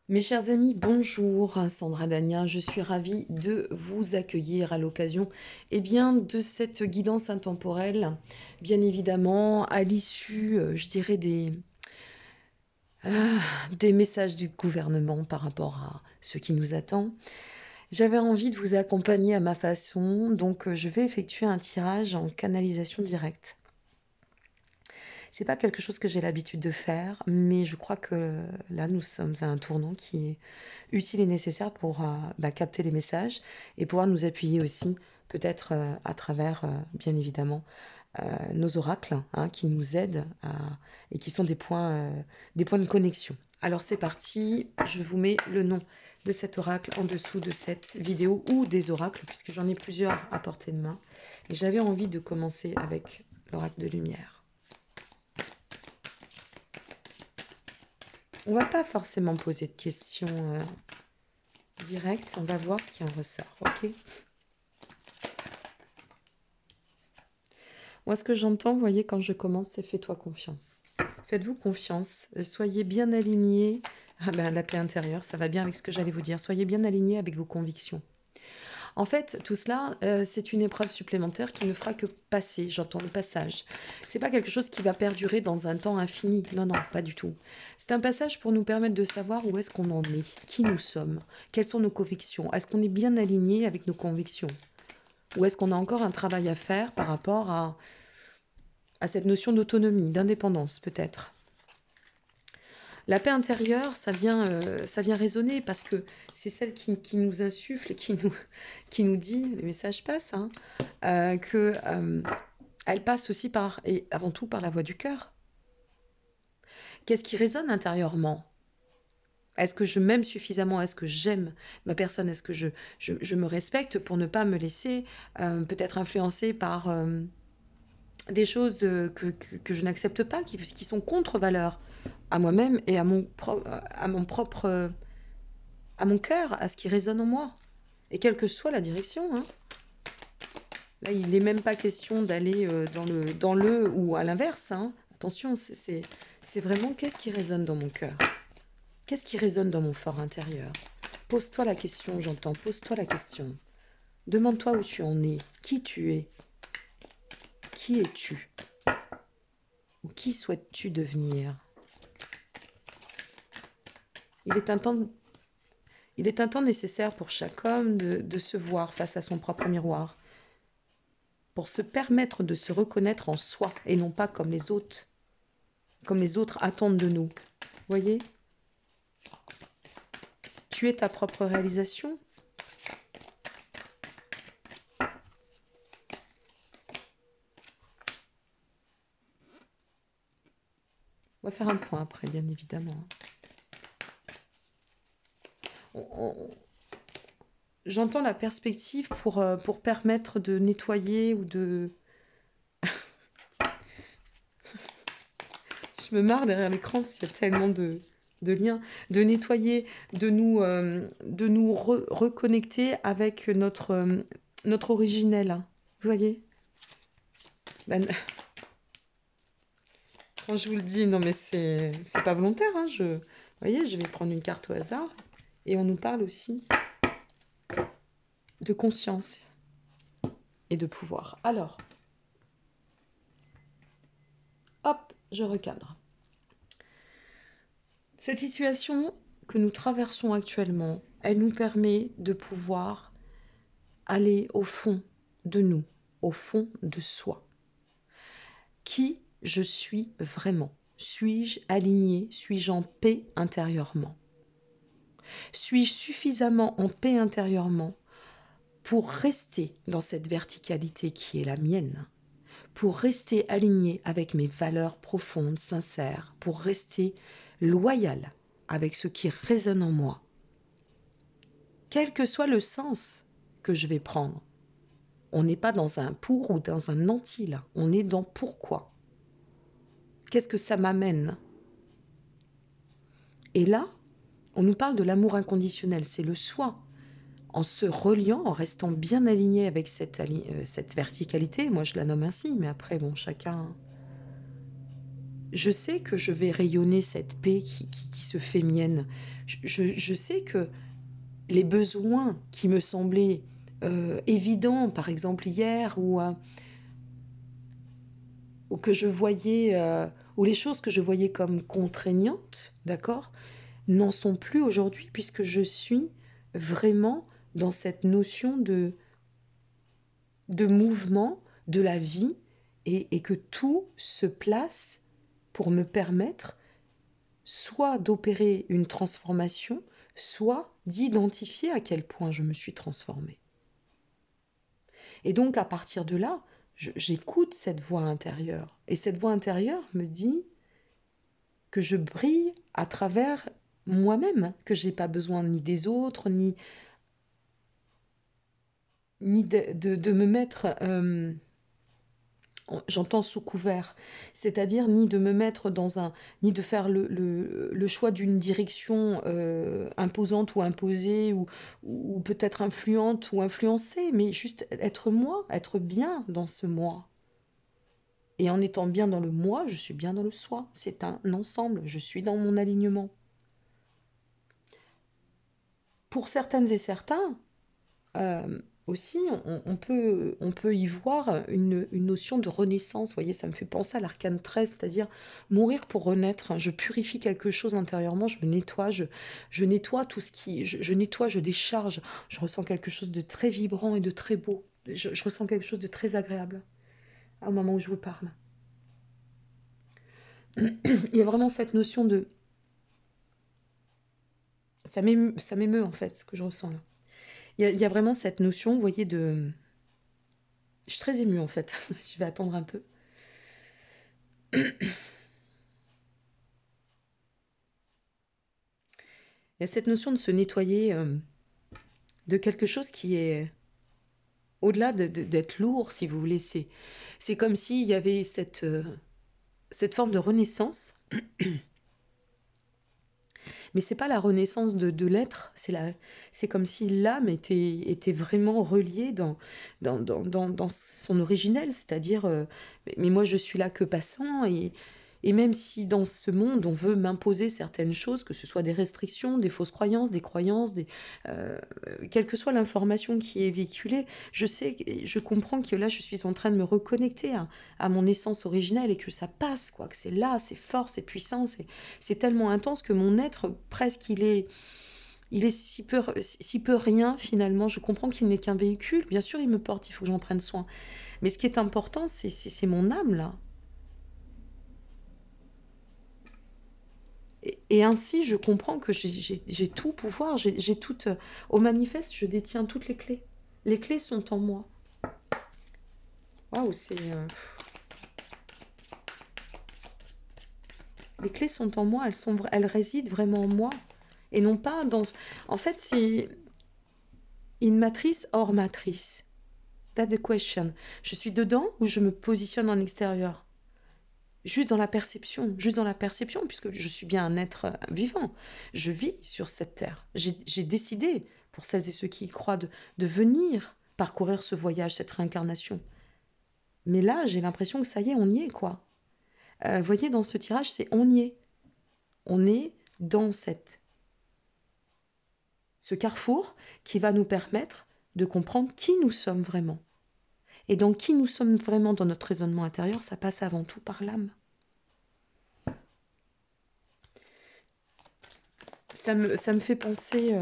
Mes chers amis, bonjour, Sandra Dagnin, je suis ravie de vous accueillir à l'occasion de cette guidance intemporelle, bien évidemment à l'issue, je dirais, des messages du gouvernement par rapport à ce qui nous attend. J'avais envie de vous accompagner à ma façon, donc je vais effectuer un tirage en canalisation directe. C'est pas quelque chose que j'ai l'habitude de faire, mais je crois que là, nous sommes à un tournant qui est utile et nécessaire pour capter les messages et pouvoir nous appuyer aussi, peut-être à travers, bien évidemment, nos oracles qui nous aident et qui sont des points de connexion. Alors c'est parti, je vous mets le nom de cet oracle en dessous de cette vidéo ou des oracles, puisque j'en ai plusieurs à portée de main. Et j'avais envie de commencer avec l'oracle de lumière. On va pas forcément poser de questions directes, on va voir ce qui en ressort, ok? Moi, ce que j'entends, vous voyez, quand je commence, c'est fais-toi confiance. Faites-vous confiance, soyez bien alignés. La paix intérieure, ça va bien avec ce que j'allais vous dire. Soyez bien alignés avec vos convictions. En fait, tout cela, c'est une épreuve supplémentaire qui ne fera que passer. J'entends le passage. C'est pas quelque chose qui va perdurer dans un temps infini. Non, non, pas du tout. C'est un passage pour nous permettre de savoir où est-ce qu'on en est, qui nous sommes, quelles sont nos convictions. Est-ce qu'on est bien aligné avec nos convictions? Ou est-ce qu'on a encore un travail à faire par rapport à cette notion d'autonomie, d'indépendance peut-être? La paix intérieure, ça vient résonner parce que c'est celle qui nous insuffle, qui nous dit, le message passe, que elle passe aussi par, et avant tout par la voix du cœur. Qu'est-ce qui résonne intérieurement? Est-ce que je m'aime suffisamment? Est-ce que j'aime ma personne? Est-ce que je me respecte pour ne pas me laisser peut-être influencer par des choses que je n'accepte pas, qui sont contre-valeurs à moi-même et à mon propre à mon cœur, à ce qui résonne en moi. Et quelle que soit la direction, Là, il n'est même pas question d'aller dans le ou à l'inverse, Attention, c'est vraiment qu'est-ce qui résonne dans mon cœur? Qu'est-ce qui résonne dans mon fort intérieur? Pose-toi la question, j'entends, pose-toi la question. Demande-toi où tu en es, qui tu es, qui es-tu, ou qui souhaites-tu devenir? Il est un temps nécessaire pour chaque homme de se voir face à son propre miroir, pour se permettre de se reconnaître en soi et non pas comme les autres attendent de nous. Voyez? Tu es ta propre réalisation. On va faire un point après, bien évidemment. J'entends la perspective pour permettre de nettoyer ou de... Je me marre derrière l'écran parce qu'il y a tellement de liens, de nettoyer, de nous reconnecter avec notre originel. Vous voyez? Quand je vous le dis, non mais c'est pas volontaire. Vous voyez, je vais prendre une carte au hasard et on nous parle aussi de conscience et de pouvoir. Alors, hop, je recadre. Cette situation que nous traversons actuellement, elle nous permet de pouvoir aller au fond de nous, au fond de soi. Qui je suis vraiment? Suis-je aligné? Suis-je en paix intérieurement? Suis-je suffisamment en paix intérieurement pour rester dans cette verticalité qui est la mienne, pour rester aligné avec mes valeurs profondes, sincères, pour rester loyal avec ce qui résonne en moi, quel que soit le sens que je vais prendre. On n'est pas dans un pour ou dans un anti là, on est dans pourquoi. Qu'est-ce que ça m'amène? Et là, on nous parle de l'amour inconditionnel, c'est le soi. En se reliant, en restant bien aligné avec cette verticalité, moi je la nomme ainsi, mais après, bon, chacun je sais que je vais rayonner cette paix qui se fait mienne. Je sais que les besoins qui me semblaient évidents, par exemple hier, ou que je voyais, ou les choses que je voyais comme contraignantes, d'accord, n'en sont plus aujourd'hui, puisque je suis vraiment dans cette notion de mouvement de la vie, et que tout se place pour me permettre soit d'opérer une transformation, soit d'identifier à quel point je me suis transformée. Et donc à partir de là, j'écoute cette voix intérieure. Et cette voix intérieure me dit que je brille à travers moi-même, que je n'ai pas besoin ni des autres, ni de me mettre... j'entends sous couvert, c'est-à-dire ni de me mettre ni de faire le choix d'une direction imposante ou imposée, ou peut-être influente ou influencée, mais juste être moi, être bien dans ce moi. Et en étant bien dans le moi, je suis bien dans le soi. C'est un ensemble, je suis dans mon alignement. Pour certaines et certains, aussi, on peut y voir une notion de renaissance. Vous voyez, ça me fait penser à l'arcane 13, c'est-à-dire mourir pour renaître. Je purifie quelque chose intérieurement, je me nettoie, je nettoie tout ce qui... Je nettoie, je décharge. Je ressens quelque chose de très vibrant et de très beau. Je ressens quelque chose de très agréable au moment où je vous parle. Il y a vraiment cette notion de... Ça m'émeut en fait, ce que je ressens là. Il y a vraiment cette notion, vous voyez, de... Je suis très émue en fait. Je vais attendre un peu. Il y a cette notion de se nettoyer de quelque chose qui est au-delà d'être lourd, si vous voulez. C'est comme s'il y avait cette forme de renaissance. Mais c'est pas la renaissance de l'être, c'est comme si l'âme était vraiment reliée dans son originel, c'est-à-dire, mais moi je suis là que passant, et même si dans ce monde on veut m'imposer certaines choses, que ce soit des restrictions, des fausses croyances, quelle que soit l'information qui est véhiculée, je comprends que là je suis en train de me reconnecter à mon essence originelle, et que ça passe, quoi, que c'est là, c'est fort, c'est puissant, c'est tellement intense que mon être, presque, il est si peu rien finalement. Je comprends qu'il n'est qu'un véhicule. Bien sûr, il me porte, il faut que j'en prenne soin. Mais ce qui est important, c'est mon âme là. Et ainsi, je comprends que j'ai tout pouvoir, j'ai toute... Au manifeste, je détiens toutes les clés. Les clés sont en moi. Waouh, c'est... Les clés sont en moi, elles résident vraiment en moi. Et non pas dans... En fait, c'est une matrice hors matrice. That's the question. Je suis dedans ou je me positionne en extérieur? Juste dans la perception, puisque je suis bien un être vivant. Je vis sur cette terre. J'ai décidé, pour celles et ceux qui y croient, de venir parcourir ce voyage, cette réincarnation. Mais là, j'ai l'impression que ça y est, on y est, quoi. Vous voyez, dans ce tirage, c'est on y est. On est dans ce carrefour qui va nous permettre de comprendre qui nous sommes vraiment. Et dans qui nous sommes vraiment dans notre raisonnement intérieur, ça passe avant tout par l'âme. Ça me fait penser...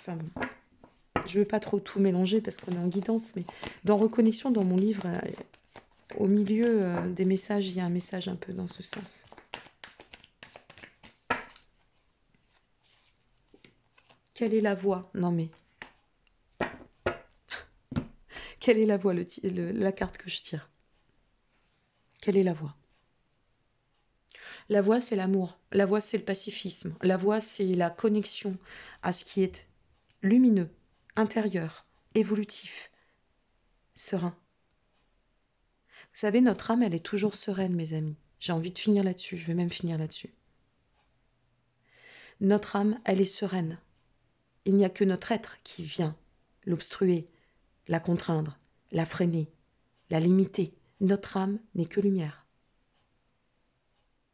je ne veux pas trop tout mélanger parce qu'on est en guidance, mais dans Reconnexion, dans mon livre, au milieu des messages, il y a un message un peu dans ce sens. Quelle est la voie? Non mais... Quelle est la voie, la carte que je tire? Quelle est la voie? La voie, c'est l'amour. La voie, c'est le pacifisme. La voie, c'est la connexion à ce qui est lumineux, intérieur, évolutif, serein. Vous savez, notre âme, elle est toujours sereine, mes amis. J'ai envie de finir là-dessus, je vais même finir là-dessus. Notre âme, elle est sereine. Il n'y a que notre être qui vient l'obstruer, la contraindre, la freiner, la limiter. Notre âme n'est que lumière.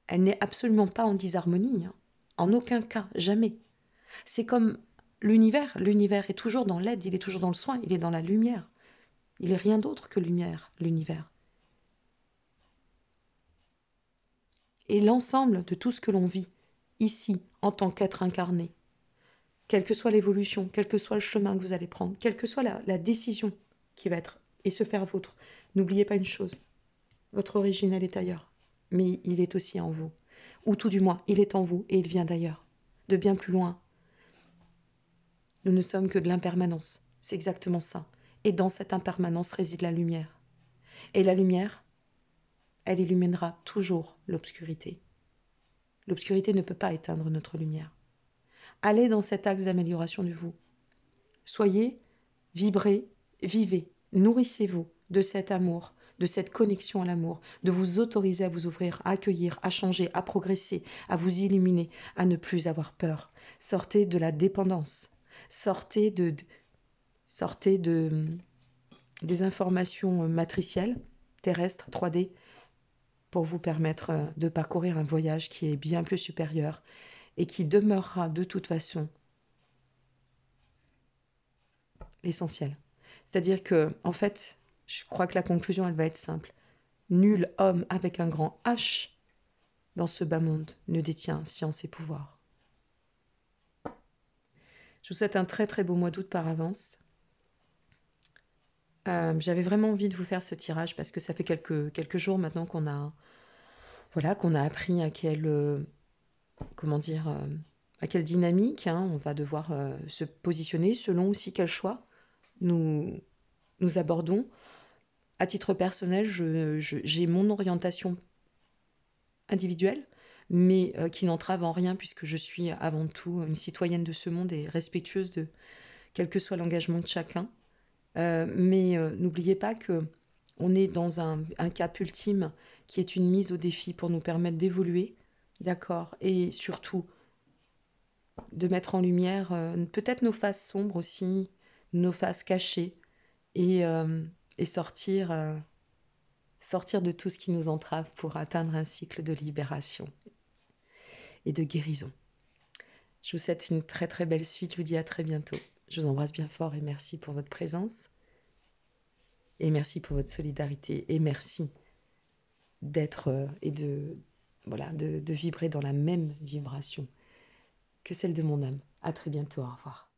Elle n'est absolument pas en disharmonie, hein. En aucun cas, jamais. C'est comme l'univers. L'univers est toujours dans l'aide, il est toujours dans le soin, il est dans la lumière. Il est rien d'autre que lumière, l'univers. Et l'ensemble de tout ce que l'on vit ici, en tant qu'être incarné, quelle que soit l'évolution, quel que soit le chemin que vous allez prendre, quelle que soit la décision qui va être et se faire vôtre, n'oubliez pas une chose, votre originel est ailleurs, mais il est aussi en vous. Ou tout du moins, il est en vous et il vient d'ailleurs, de bien plus loin. Nous ne sommes que de l'impermanence, c'est exactement ça. Et dans cette impermanence réside la lumière. Et la lumière, elle illuminera toujours l'obscurité. L'obscurité ne peut pas éteindre notre lumière. Allez dans cet axe d'amélioration de vous. Soyez, vibrez, vivez, nourrissez-vous de cet amour, de cette connexion à l'amour, de vous autoriser à vous ouvrir, à accueillir, à changer, à progresser, à vous illuminer, à ne plus avoir peur. Sortez de la dépendance, sortez des informations matricielles, terrestres, 3D, pour vous permettre de parcourir un voyage qui est bien plus supérieur et qui demeurera de toute façon l'essentiel. C'est-à-dire que, en fait, je crois que la conclusion, elle va être simple. Nul homme avec un grand H dans ce bas monde ne détient science et pouvoir. Je vous souhaite un très très beau mois d'août par avance. J'avais vraiment envie de vous faire ce tirage parce que ça fait quelques jours maintenant qu'on a appris à quelle dynamique, hein, on va devoir se positionner selon aussi quel choix nous abordons. À titre personnel, j'ai mon orientation individuelle, mais qui n'entrave en rien puisque je suis avant tout une citoyenne de ce monde et respectueuse de quel que soit l'engagement de chacun. Mais n'oubliez pas que on est dans un cap ultime qui est une mise au défi pour nous permettre d'évoluer, d'accord, et surtout de mettre en lumière peut-être nos faces sombres aussi, nos faces cachées, et, sortir de tout ce qui nous entrave pour atteindre un cycle de libération et de guérison. Je vous souhaite une très très belle suite, je vous dis à très bientôt. Je vous embrasse bien fort et merci pour votre présence. Et merci pour votre solidarité. Et merci d'être et de vibrer dans la même vibration que celle de mon âme. À très bientôt, au revoir.